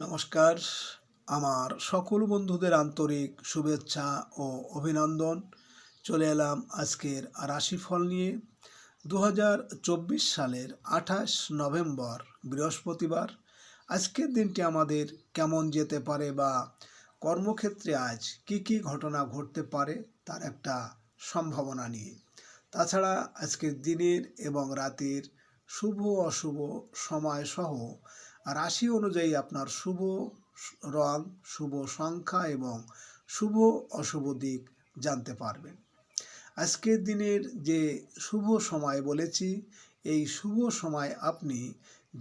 নমস্কার। আমার সকল বন্ধুদের আন্তরিক শুভেচ্ছা ও অভিনন্দন। চলে এলাম আজকের রাশিফল নিয়ে। 2024 সালের 28 নভেম্বর বৃহস্পতিবার। আজকের দিনটি আমাদের কেমন যেতে পারে বা কর্মক্ষেত্রে আজ কি ঘটনা ঘটতে পারে তার একটা সম্ভাবনা নিয়ে। তাছাড়া আজকের দিনের এবং রাতের শুভ অশুভ সময় সহ রাশি অনুযায়ী আপনার শুভ রং, শুভ সংখ্যা এবং শুভ অশুভ দিক জানতে পারবেন। আজকের দিনের যে শুভ সময় বলেছি, এই শুভ সময় আপনি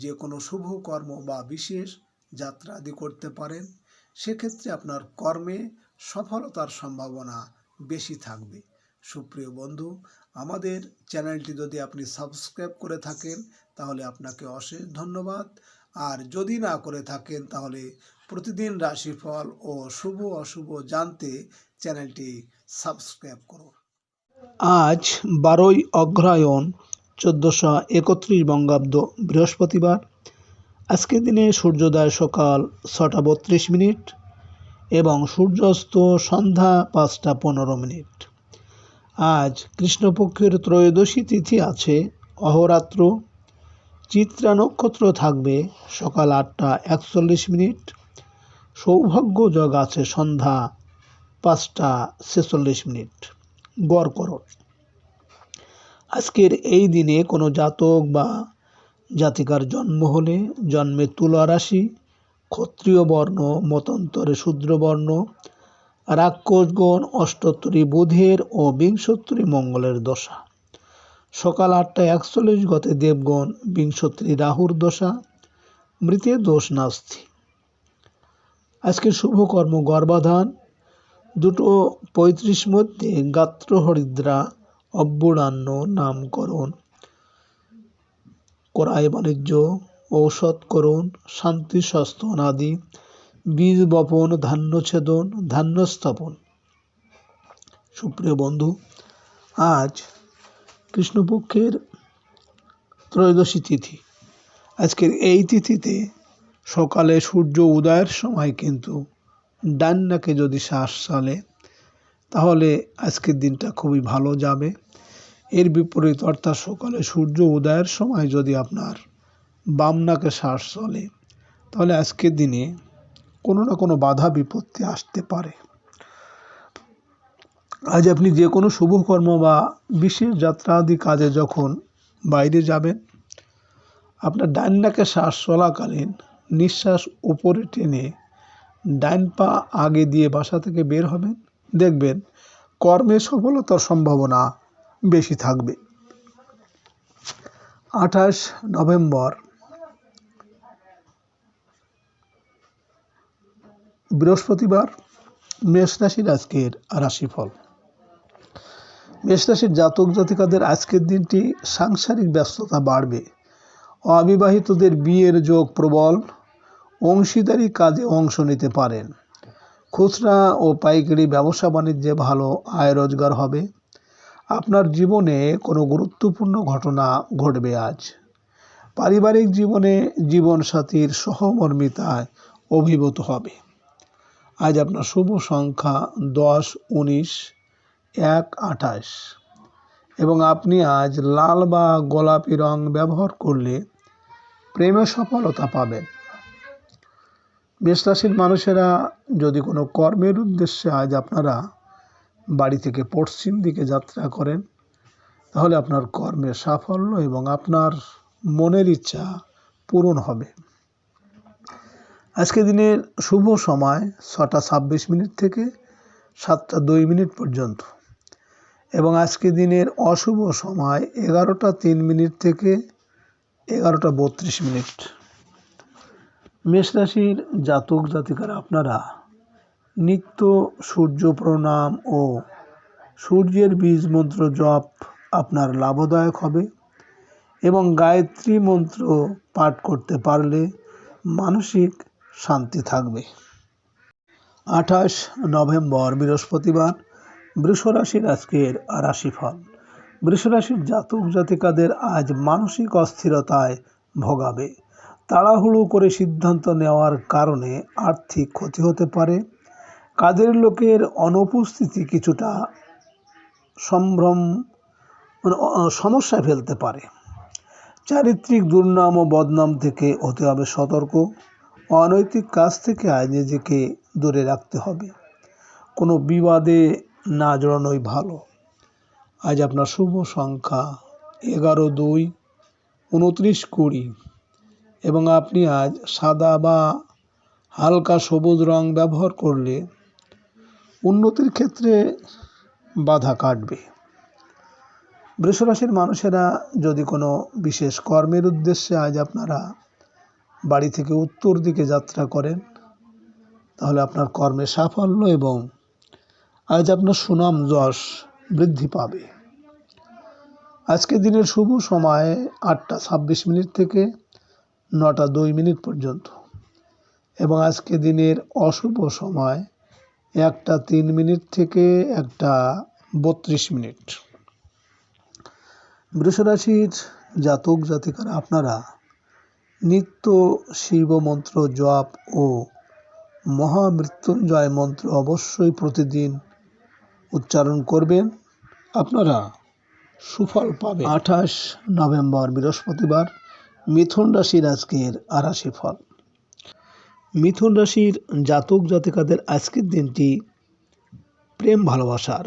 যে কোনো শুভ কর্ম বা বিশেষ যাত্রা আদি করতে পারেন। সেক্ষেত্রে আপনার কর্মে সফলতার সম্ভাবনা বেশি থাকবে। সুপ্রিয় বন্ধু, আমাদের চ্যানেলটি যদি আপনি সাবস্ক্রাইব করে থাকেন তাহলে আপনাকে অশেষ ধন্যবাদ। আর যদি না করে থাকেন তাহলে প্রতিদিন রাশিফল ও শুভ অশুভ জানতে চ্যানেলটি সাবস্ক্রাইব করুন। আজ 12ই অগ্রহায়ণ 1431 বঙ্গাব্দ বৃহস্পতিবার। আজকের দিনে সূর্যোদয় সকাল 6টা 32 এবং সূর্যাস্ত সন্ধ্যা 5টা 15। আজ কৃষ্ণপক্ষের ত্রয়োদশী তিথি আছে অহরাত্র। চিত্রা নক্ষত্র থাকবে সকাল 8টা 41। সৌভাগ্য যোগ আছে সন্ধ্যা 5টা 46। গড় করণ। আজকের এই দিনে কোনো জাতক বা জাতিকার জন্ম হলে জন্মে তুলা রাশি, ক্ষত্রিয় বর্ণ, মতান্তরে শূদ্র বর্ণ, রাক্ষসগণ, অষ্টোত্তরী বুধের ও বিংশোত্তরী মঙ্গলের দশা। সকাল 8টা 41 গতে দেবগণ, বিংশোত্তরী রাহুর দশা। মৃতের দোষ নাস্তি। আজকের শুভকর্ম গর্ভাধান, 2:35 মধ্যে গাত্রহরিদ্রা, অব্যুড়ান্ন, নামকরণ, ক্রয় বাণিজ্য, ঔষধকরণ, শান্তি স্বাস্থ্য অনাদি, বীজ বপন, ধান্য ছেদন, ধান্য স্থাপন। সুপ্রিয় বন্ধু, আজ কৃষ্ণপক্ষের ত্রয়োদশী তিথি। আজকের এই তিথিতে সকালে সূর্য উদয়ের সময় কিন্তু ডান নাকে যদি শ্বাস চলে তাহলে আজকের দিনটা খুবই ভালো যাবে। এর বিপরীত অর্থাৎ সকালে সূর্য উদয়ের সময় যদি আপনার বাম নাকে শ্বাস চলে তাহলে আজকের দিনে কোনো না কোনো বাধা বিপত্তি আসতে পারে। আজ আপনি যে কোনো শুভকর্ম বা বিশেষ যাত্রা আদি কাজে যখন বাইরে যাবেন, আপনার ডান নাকে শ্বাস চলাকালীন নিঃশ্বাস উপরে টেনে ডান পা আগে দিয়ে বাসা থেকে বের হবেন। দেখবেন কর্মে সফলতার সম্ভাবনা বেশি থাকবে। 28 নভেম্বর বৃহস্পতিবার। মেষ রাশির আজকের রাশিফল। মেষ রাশির জাতক জাতিকাদের আজকের দিনটি সাংসারিক ব্যস্ততা বাড়বে। অবিবাহিতদের বিয়ের যোগ প্রবল। অংশীদারি কাজে অংশ নিতে পারেন। খুচরা ও পাইকারি ব্যবসা বাণিজ্যে ভালো আয় রোজগার হবে। আপনার জীবনে কোনো গুরুত্বপূর্ণ ঘটনা ঘটবে আজ। পারিবারিক জীবনে জীবনসাথীর সহমর্মিতায় অভিভূত হবে। আজ আপনার শুভ সংখ্যা 10, 19, 1, 28 এবং আপনি আজ লাল বা গোলাপি রং ব্যবহার করলে প্রেমে সফলতা পাবেন। মেষ রাশির মানুষেরা যদি কোনো কর্মের উদ্দেশ্যে আজ আপনারা বাড়ি থেকে পশ্চিম দিকে যাত্রা করেন তাহলে আপনার কর্মের সাফল্য এবং আপনার মনের ইচ্ছা পূরণ হবে। আজকের দিনের শুভ সময় 6টা 26 থেকে 7টা 2 পর্যন্ত এবং আজকের দিনের অশুভ সময় 11টা 3 থেকে 11টা 32। মেষ রাশির জাতক জাতিকারা আপনারা নিত্য সূর্য প্রণাম ও সূর্যের বীজ মন্ত্র জপ আপনার লাভদায়ক হবে এবং গায়ত্রী মন্ত্র পাঠ করতে পারলে মানসিক শান্তি থাকবে। 28 নভেম্বর বৃহস্পতিবার। বৃষ রাশির আজকের রাশিফল। বৃষ রাশির জাতক জাতিকাদের আজ মানসিক অস্থিরতায় ভোগাবে। তাড়াহুড়ো করে সিদ্ধান্ত নেওয়ার কারণে আর্থিক ক্ষতি হতে পারে। কাজের লোকের অনুপস্থিতি কিছুটা সম্ভ্রম সমস্যায় ফেলতে পারে। চারিত্রিক দুর্নাম ও বদনাম থেকে হতে হবে সতর্ক। অনৈতিক কাজ থেকে আজ নিজেকে দূরে রাখতে হবে। কোনো বিবাদে না জড়ানোই ভালো। আজ আপনার শুভ সংখ্যা 11, 2, 29, 20 এবং আপনি আজ সাদা বা হালকা সবুজ রং ব্যবহার করলে উন্নতির ক্ষেত্রে বাধা কাটবে। বৃষ রাশির মানুষেরা যদি কোনো বিশেষ কর্মের উদ্দেশ্যে আজ আপনারা বাড়ি থেকে উত্তর দিকে যাত্রা করেন, তাহলে আপনার কর্মে সাফল্য এবং আজ আপনার সুনাম যশ বৃদ্ধি পাবে। আজকে দিনের শুভ সময় 8টা 26 মিনিট থেকে 9টা 2 মিনিট পর্যন্ত এবং আজকে দিনের অশুভ সময় 1টা 3 মিনিট থেকে 1টা 32 মিনিট। বৃষ রাশির জাতক জাতিকারা আপনারা নিত্য শিব মন্ত্র জপ ও মহামৃত্যুঞ্জয় মন্ত্র অবশ্যই প্রতিদিন উচ্চারণ করবেন, আপনারা সুফল পাবেন। 28 নভেম্বর বৃহস্পতিবার, মিথুন রাশির আজকের রাশিফল। মিথুন রাশির জাতক জাতিকাদের আজকের দিনটি প্রেম ভালোবাসার,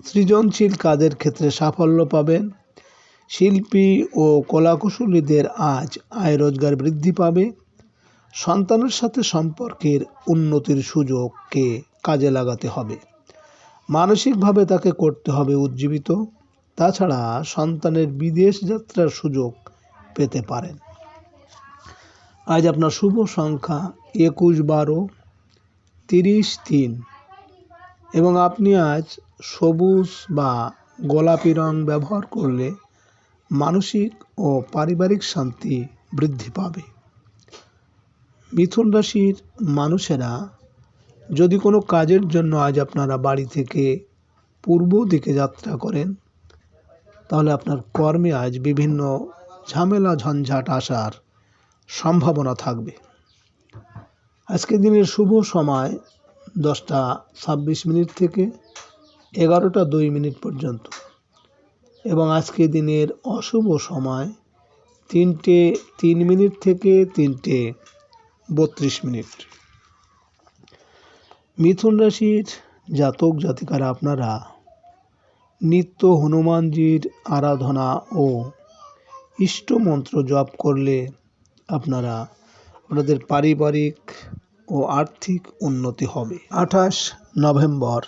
সৃজনশীল কাজের ক্ষেত্রে সাফল্য পাবেন। শিল্পী ও কলাকুশলীদের আজ আয় রোজগার বৃদ্ধি পাবে। সন্তানের সাথে সম্পর্কের উন্নতির সুযোগকে কাজে লাগাতে হবে। মানসিকভাবে তাকে করতে হবে উজ্জীবিত। তাছাড়া সন্তানের বিদেশ যাত্রার সুযোগ পেতে পারেন। আজ আপনার শুভ সংখ্যা 21, 12, 30, 3 এবং আপনি আজ সবুজ বা গোলাপি রং ব্যবহার করলে মানসিক ও পারিবারিক শান্তি বৃদ্ধি পাবে। মিথুন রাশির মানুষেরা যদি কোনো কাজের জন্য আজ আপনারা বাড়ি থেকে পূর্ব দিকে যাত্রা করেন, তাহলে আপনার কর্মে আজ বিভিন্ন ঝামেলা ঝঞ্ঝাট আসার সম্ভাবনা থাকবে। আজকে দিনের শুভ সময় 10টা 26 মিনিট থেকে 11টা 2 মিনিট পর্যন্ত এবং আজকে দিনের অশুভ সময় 3টে 3 মিনিট থেকে 3টে 32 মিনিট। মিথুন রাশির জাতক জাতিকারা আপনারা নিত্য হনুমানজির আরাধনা ও ইষ্ট মন্ত্র জপ করলে আপনাদের পারিবারিক ও আর্থিক উন্নতি হবে। 28 নভেম্বর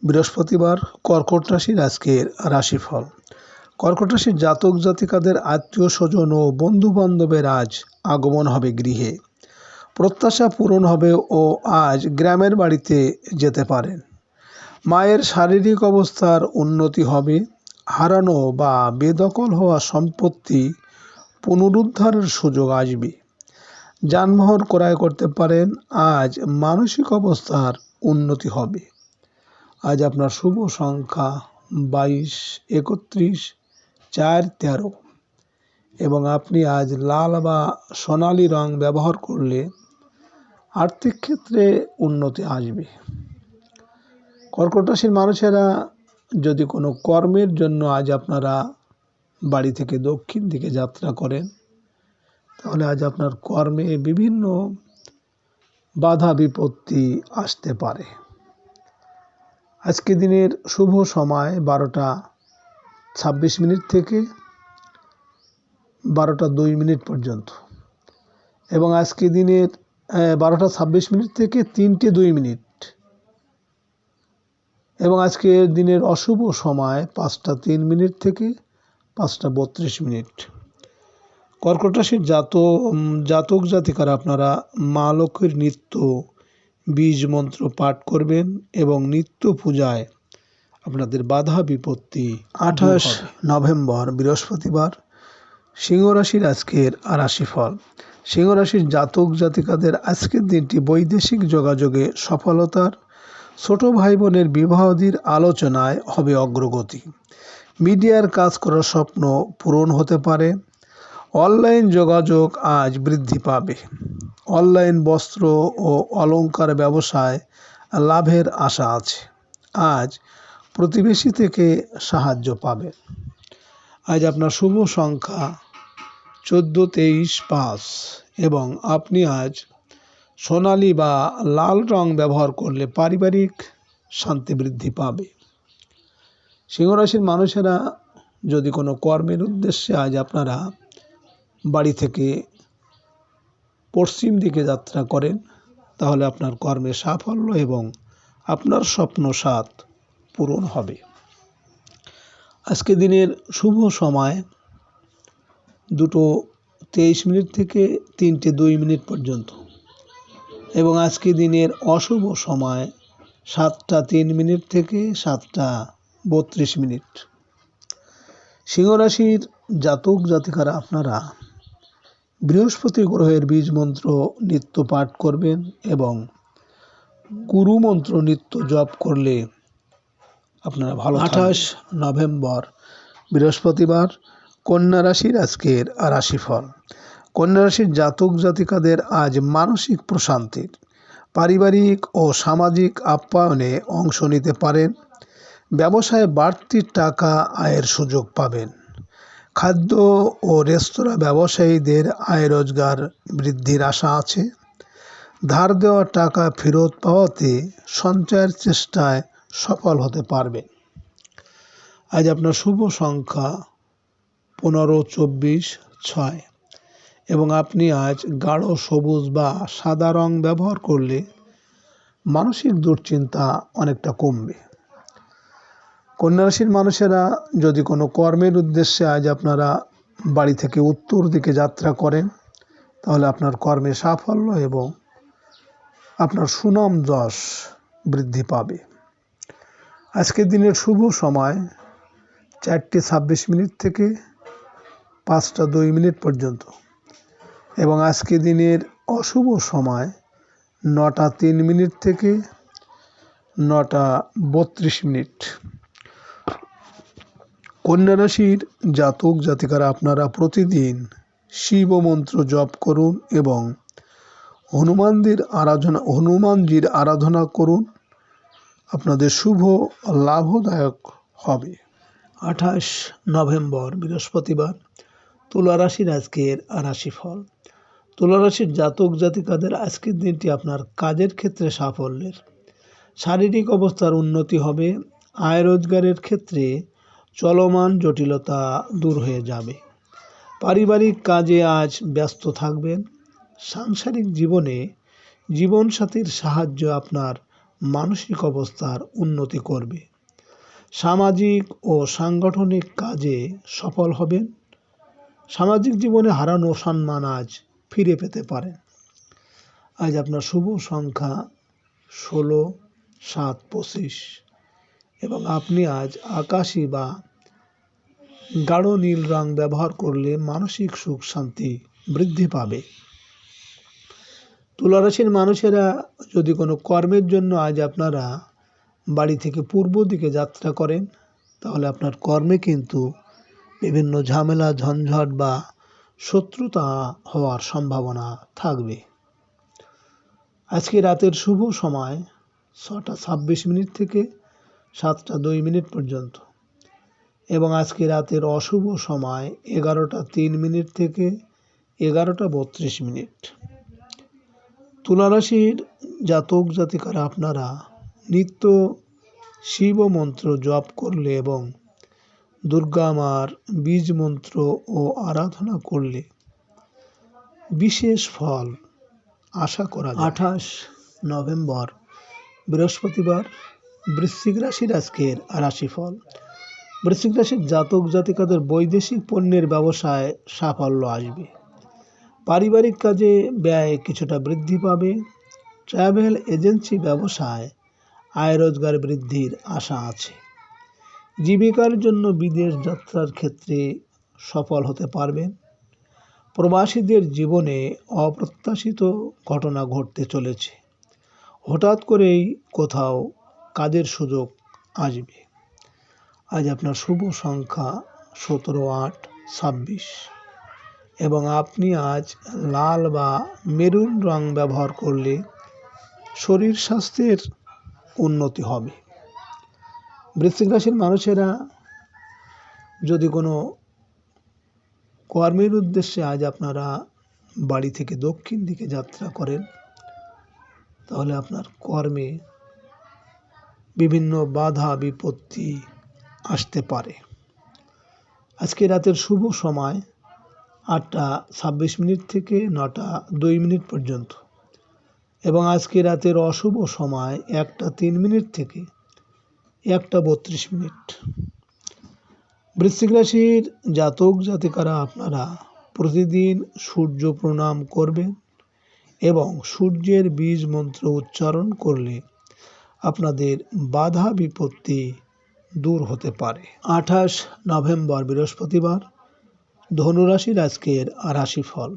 বৃহস্পতিবার, কর্কট রাশির আজকের রাশিফল। কর্কট রাশির জাতক জাতিকাদের আত্মীয় স্বজন ও বন্ধু বান্ধবের আজ আগমন হবে গৃহে। প্রত্যাশা পূরণ হবে ও আজ গ্রামের বাড়িতে যেতে পারেন। মায়ের শারীরিক অবস্থার উন্নতি হবে। হারানো বা বেদখল হওয়া সম্পত্তি পুনরুদ্ধারের সুযোগ আসবে। যানবাহন ক্রয় করতে পারেন। আজ মানসিক অবস্থার উন্নতি হবে। আজ আপনার শুভ সংখ্যা 22, 31, 4, 13 এবং আপনি আজ লাল বা সোনালী রং ব্যবহার করলে আর্থিক ক্ষেত্রে উন্নতি আসবে। কর্কট রাশির মানুষেরা যদি কোনো কর্মের জন্য আজ আপনারা বাড়ি থেকে দক্ষিণ দিকে যাত্রা করেন, তাহলে আজ আপনার কর্মে বিভিন্ন বাধা বিপত্তি আসতে পারে। আজকে দিনের শুভ সময় 12টা 26 মিনিট থেকে 12টা 2 মিনিট পর্যন্ত এবং আজকে দিনের 12টা 26 মিনিট থেকে 3টে 2 মিনিট এবং আজকের দিনের অশুভ সময় 5টা 3 মিনিট থেকে 5টা 32 মিনিট। কর্কট রাশির জাতক জাতিকারা আপনারা মা লক্ষ্মীর নিত্য বীজ মন্ত্র পাঠ করবেন এবং নিত্য পূজায় আপনাদের বাধা বিপত্তি। 28 নভেম্বর বৃহস্পতিবার, সিংহ রাশির আজকের রাশিফল। সিংহ রাশির জাতক জাতিকাদের আজকের দিনটি বৈদেশিক যোগাযোগে সফলতার, ছোট ভাই বোনের বিবাহাদির আলোচনায় হবে অগ্রগতি। মিডিয়ার কাজ করার স্বপ্ন পূরণ হতে পারে। অনলাইন যোগাযোগ আজ বৃদ্ধি পাবে। অনলাইন বস্ত্র ও অলংকার ব্যবসায় লাভের আশা আছে। আজ প্রতিবেশী থেকে সাহায্য পাবে। আজ আপনার শুভ সংখ্যা 14, 23, 5 এবং আপনি আজ সোনালী বা লাল রং ব্যবহার করলে পারিবারিক শান্তি বৃদ্ধি পাবে। সিংহ রাশির মানুষেরা যদি কোনো কর্মের উদ্দেশ্যে আজ আপনারা বাড়ি থেকে পশ্চিম দিকে যাত্রা করেন, তাহলে আপনার কর্মে সাফল্য এবং আপনার স্বপ্ন সাধ পূরণ হবে। আজকে দিনের শুভ সময় 2:23 থেকে 3:02 পর্যন্ত এবং আজকে দিনের অশুভ সময় 7:03 থেকে 7:32। সিংহ রাশির জাতক জাতিকারা আপনারা বৃহস্পতি গ্রহের বীজ মন্ত্র নিত্য পাঠ করবেন এবং গুরু মন্ত্র নিত্য জপ করলে আপনারা ভালো। 28 নভেম্বর বৃহস্পতিবার, কন্যা রাশির আজকের রাশিফল। কন্যা রাশির জাতক জাতিকাদের আজ মানসিক প্রশান্তির, পারিবারিক ও সামাজিক আপ্যায়নে অংশ নিতে পারেন। ব্যবসায় বাড়তি টাকা আয়ের সুযোগ পাবেন। খাদ্য ও রেস্তোরাঁ ব্যবসায়ীদের আয় রোজগার বৃদ্ধির আশা আছে। ধার দেওয়া টাকা ফেরত পাওয়াতে সঞ্চয়ের চেষ্টায় সফল হতে পারবেন। আজ আপনার শুভ সংখ্যা 15, 24, 6 এবং আপনি আজ গাঢ় সবুজ বা সাদা রং ব্যবহার করলে মানসিক দুশ্চিন্তা অনেকটা কমবে। কন্যা রাশির মানুষেরা যদি কোনো কর্মের উদ্দেশ্যে আজ আপনারা বাড়ি থেকে উত্তর দিকে যাত্রা করেন, তাহলে আপনার কর্মে সাফল্য এবং আপনার সুনাম যশ বৃদ্ধি পাবে। আজকের দিনের শুভ সময় 4:26 থেকে 5:02 পর্যন্ত এবং আজকে দিনের অশুভ সময় 9:03 থেকে 9:32। কন্যা রাশির জাতক জাতিকারা আপনারা প্রতিদিন শিব মন্ত্র জপ করুন এবং হনুমানজির আরাধনা করুন। আপনাদের শুভ লাভদায়ক হবে। 28 নভেম্বর বৃহস্পতিবার, তুলা রাশির আজকের রাশিফল। তুলা রাশির জাতক জাতিকাদের আজকের দিনটি আপনার কাজের ক্ষেত্রে সাফল্যের, শারীরিক অবস্থার উন্নতি হবে। আয় রোজগারের ক্ষেত্রে চলমান জটিলতা দূর হয়ে যাবে। পারিবারিক কাজে আজ ব্যস্ত থাকবেন। সাংসারিক জীবনে জীবনসাথীর সাহায্য আপনার মানসিক অবস্থার উন্নতি করবে। সামাজিক ও সাংগঠনিক কাজে সফল হবেন। সামাজিক জীবনে হারানো সম্মান আজ ফিরে পেতে পারেন। আজ আপনার শুভ সংখ্যা 16, 7, 25 এবং আপনি আজ আকাশী বা গাঢ় নীল রং ব্যবহার করলে মানসিক সুখ শান্তি বৃদ্ধি পাবে। তুলা রাশির মানুষেরা যদি কোনো কর্মের জন্য আজ আপনারা বাড়ি থেকে পূর্ব দিকে যাত্রা করেন, তাহলে আপনার কর্মে কিন্তু বিভিন্ন ঝামেলা ঝঞ্ঝট বা শত্রুতা হওয়ার সম্ভাবনা থাকবে। আজকে রাতের শুভ সময় 6:26 থেকে 7:02 পর্যন্ত এবং আজকে রাতের অশুভ সময় 11:03 থেকে 11:32। তুলা রাশির জাতক জাতিকারা আপনারা নিত্য শিব মন্ত্র জপ করলে এবং দুর্গা মার বীজ মন্ত্র ও আরাধনা করলে বিশেষ ফল আশা করা যায়। 28 নভেম্বর বৃহস্পতিবার, বৃশ্চিক রাশির আজকের রাশিফল। বৃশ্চিক রাশির জাতক জাতিকাদের বৈদেশিক পণ্যের ব্যবসায় সাফল্য আসবে। পারিবারিক কাজে ব্যয় কিছুটা বৃদ্ধি পাবে। ট্রাভেল এজেন্সি ব্যবসায় আয় রোজগার বৃদ্ধির আশা আছে। জীবিকার জন্য বিদেশ যাত্রার ক্ষেত্রে সফল হতে পারবেন। প্রবাসীদের জীবনে অপ্রত্যাশিত ঘটনা ঘটতে চলেছে। হঠাৎ করেই কোথাও কাজের সুযোগ আসবে। আজ আপনার শুভ সংখ্যা 17, 8, 26 এবং আপনি আজ লাল বা মেরুন রং ব্যবহার করলে শরীর স্বাস্থ্যের উন্নতি হবে। বৃশ্চিক রাশির মানুষেরা যদি কোনো কর্মের উদ্দেশ্যে আজ আপনারা বাড়ি থেকে দক্ষিণ দিকে যাত্রা করেন, তাহলে আপনার কর্মে বিভিন্ন বাধা বিপত্তি আসতে পারে। আজকে রাতের শুভ সময় 8:26 থেকে 9:02 পর্যন্ত এবং আজকে রাতের অশুভ সময় 1:03 থেকে 1:32। বৃশ্চিক রাশির জাতক জাতিকারা আপনারা প্রতিদিন সূর্য প্রণাম করবেন এবং সূর্যের বীজ মন্ত্র উচ্চারণ করলে আপনাদের বাধা বিপত্তি দূর হতে পারে। 28 নভেম্বর বৃহস্পতিবার, ধনুরাশির আজকের রাশিফল।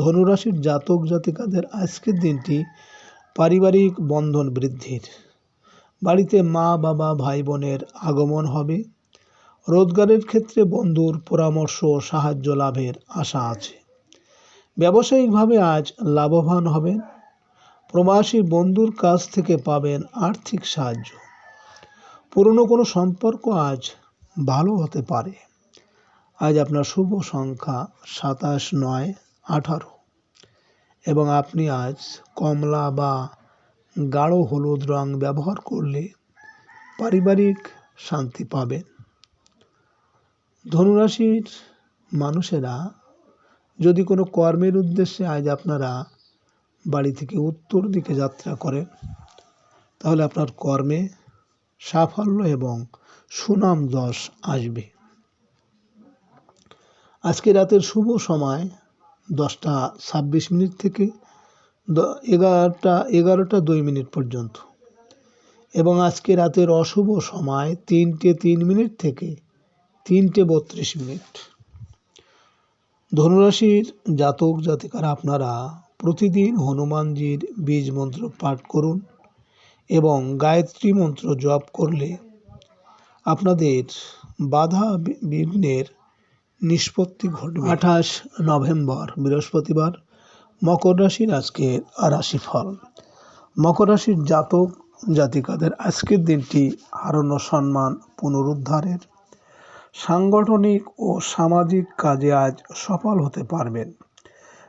ধনুরাশির জাতক জাতিকাদের আজকের দিনটি পারিবারিক বন্ধন বৃদ্ধির, বাড়িতে মা বাবা ভাই বোনের আগমন হবে। রোজগারের ক্ষেত্রে বন্ধুর পরামর্শ ও সাহায্য লাভের আশা আছে। ব্যবসায়িকভাবে আজ লাভবান হবেন। প্রবাসী বন্ধুর কাছ থেকে পাবেন আর্থিক সাহায্য। পুরনো কোনো সম্পর্ক আজ ভালো হতে পারে। আজ আপনার শুভ সংখ্যা 27, 9, 18 এবং আপনি আজ কমলা বা গাঢ় হলুদ রং ব্যবহার করলে পারিবারিক শান্তি পাবেন। ধনুরাশির মানুষেরা যদি কোনো কর্মের উদ্দেশ্যে আজ আপনারা বাড়ি থেকে উত্তর দিকে যাত্রা করেন, তাহলে আপনার কর্মে সাফল্য এবং সুনাম যশ আসবে। আজকে রাতের শুভ সময় 10:26 থেকে 11:02 পর্যন্ত এবং আজকে রাতের অশুভ সময় 3:03 থেকে 3:32। ধনুরাশির জাতক জাতিকারা আপনারা প্রতিদিন হনুমানজির বীজ মন্ত্র পাঠ করুন এবং গায়ত্রী মন্ত্র জপ করলে আপনাদের বাধা বিঘ্নের নিষ্পত্তি ঘটবে। 28 নভেম্বর বৃহস্পতিবার, মকর রাশির আজকের রাশিফল। মকর রাশির জাতক জাতিকাদের আজকের দিনটি হারানো সম্মান পুনরুদ্ধারের, সাংগঠনিক ও সামাজিক কাজে আজ সফল হতে পারবেন।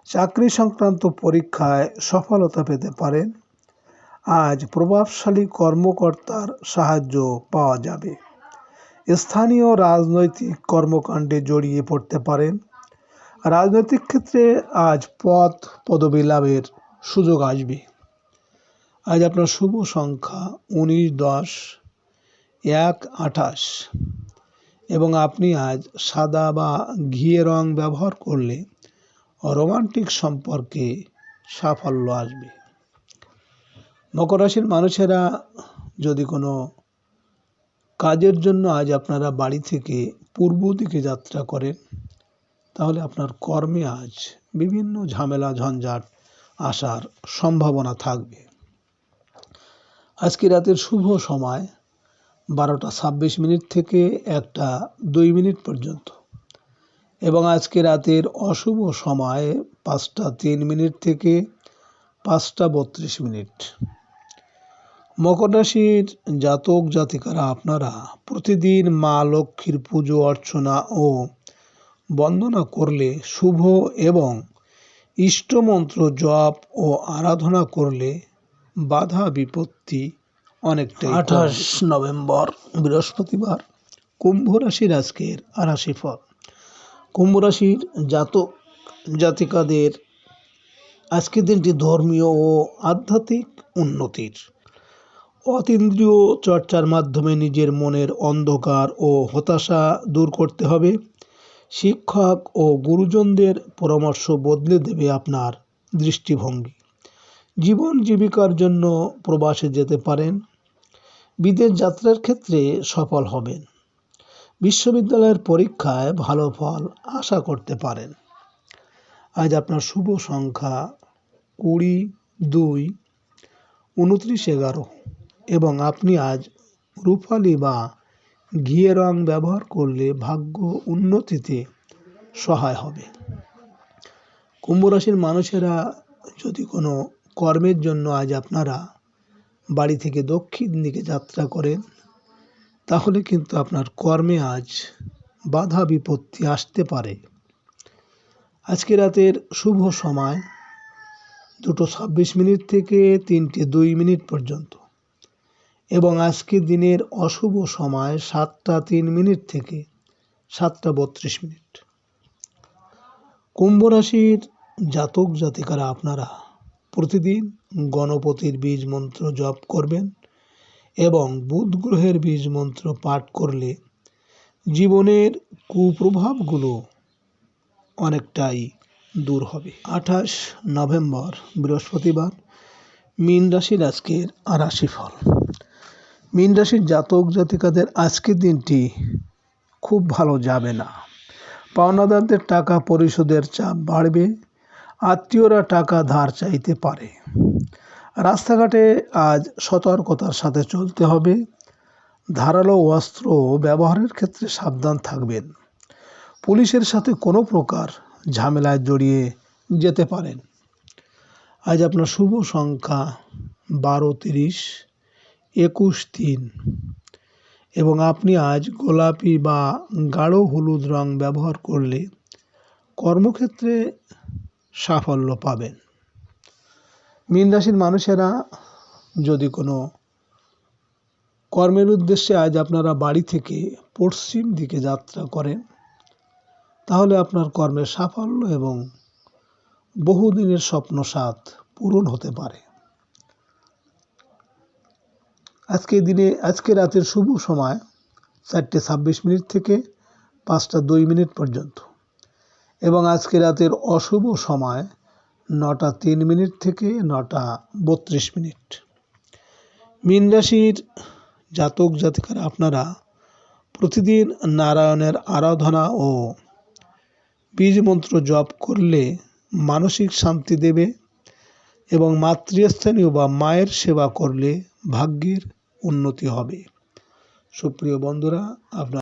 চাকরি সংক্রান্ত পরীক্ষায় সফলতা পেতে পারেন। আজ প্রভাবশালী কর্মকর্তার সাহায্য পাওয়া যাবে। স্থানীয় রাজনৈতিক কর্মকাণ্ডে জড়িয়ে পড়তে পারেন। রাজনৈতিক ক্ষেত্রে আজ পদ পদবি লাভের সুযোগ আসবে। আজ আপনার শুভ সংখ্যা 19, 10, 1, 28 এবং আপনি আজ সাদা বা ঘিয়ে রং ব্যবহার করলে রোমান্টিক সম্পর্কে সাফল্য আসবে। মকর রাশির মানুষেরা যদি কোনো কাজের জন্য আজ আপনারা বাড়ি থেকে পূর্ব দিকে যাত্রা করেন, তাহলে আপনার কর্মে আজ বিভিন্ন ঝামেলা ঝঞ্ঝাট আসার সম্ভাবনা থাকবে। আজকে রাতের শুভ সময় 12:26 থেকে 1:02 পর্যন্ত এবং আজকে রাতের অশুভ সময় 5:03 থেকে 5:32। মকর রাশির জাতক জাতিকারা আপনারা প্রতিদিন মা লক্ষ্মীর পুজো অর্চনা ও বন্দনা করলে শুভ এবং ইষ্টমন্ত্র জপ ও আরাধনা করলে বাধা বিপত্তি অনেকটাই। 28 নভেম্বর বৃহস্পতিবার, কুম্ভ রাশির আজকের রাশিফল। কুম্ভ রাশির জাতক জাতিকাদের আজকের দিনটি ধর্মীয় ও আধ্যাত্মিক উন্নতির, অতীন্দ্রিয় চর্চার মাধ্যমে নিজের মনের অন্ধকার ও হতাশা দূর করতে হবে। শিক্ষক ও গুরুজনদের পরামর্শ বদলে দেবে আপনার দৃষ্টিভঙ্গি। জীবন জীবিকার জন্য প্রবাসে যেতে পারেন। বিদেশ যাত্রার ক্ষেত্রে সফল হবেন। বিশ্ববিদ্যালয়ের পরীক্ষায় ভালো ফল আশা করতে পারেন। আজ আপনার শুভ সংখ্যা 20, 2, 29, 11 এবং আপনি আজ রূপালি বা ঘিয়ে রং ব্যবহার করলে ভাগ্য উন্নতিতে সহায় হবে। কুম্ভ রাশির মানুষেরা যদি কোনো কর্মের জন্য আজ আপনারা বাড়ি থেকে দক্ষিণ দিকে যাত্রা করেন, তাহলে কিন্তু আপনার কর্মে আজ বাধা বিপত্তি আসতে পারে। আজকে রাতের শুভ সময় 2:26 থেকে 3:02 পর্যন্ত এবং আজকের দিনের অশুভ সময় 7:03 থেকে 7:32। কুম্ভ রাশির জাতক জাতিকারা আপনারা প্রতিদিন গণপতির বীজ মন্ত্র জপ করবেন এবং বুধ গ্রহের বীজ মন্ত্র পাঠ করলে জীবনের কুপ্রভাবগুলো অনেকটাই দূর হবে। 28 নভেম্বর বৃহস্পতিবার, মীন রাশির আজকের রাশিফল। মীন রাশির জাতক জাতিকাদের আজকের দিনটি খুব ভালো যাবে না। পাওনাদারদের টাকা পরিশোধের চাপ বাড়বে, আত্মীয়রা টাকা ধার চাইতে পারে। রাস্তাঘাটে আজ সতর্কতার সাথে চলতে হবে। ধারালো অস্ত্র ব্যবহারের ক্ষেত্রে সাবধান থাকবেন। পুলিশের সাথে কোনো প্রকার ঝামেলায় জড়িয়ে যেতে পারেন। আজ আপনার শুভ সংখ্যা 12, 30, 21, 3 এবং আপনি আজ গোলাপি বা গাঢ় হলুদ রং ব্যবহার করলে কর্মক্ষেত্রে সাফল্য পাবেন। মীন রাশির মানুষেরা যদি কোনো কর্মের উদ্দেশ্যে আজ আপনারা বাড়ি থেকে পশ্চিম দিকে যাত্রা করেন, তাহলে আপনার কর্মের সাফল্য এবং বহুদিনের স্বপ্নসাধ পূরণ হতে পারে। আজকে রাতের শুভ সময় 4:26 থেকে 5:02 পর্যন্ত এবং আজকে রাতের অশুভ সময় 9:03 থেকে 9:32। মীন রাশির জাতক জাতিকারা আপনারা প্রতিদিন নারায়ণের আরাধনা ও বীজ মন্ত্র জপ করলে মানসিক শান্তি দেবে এবং মাতৃস্থানীয় বা মায়ের সেবা করলে ভাগ্যের উন্নতি হবে। সুপ্রিয় বন্ধুরা, আপনার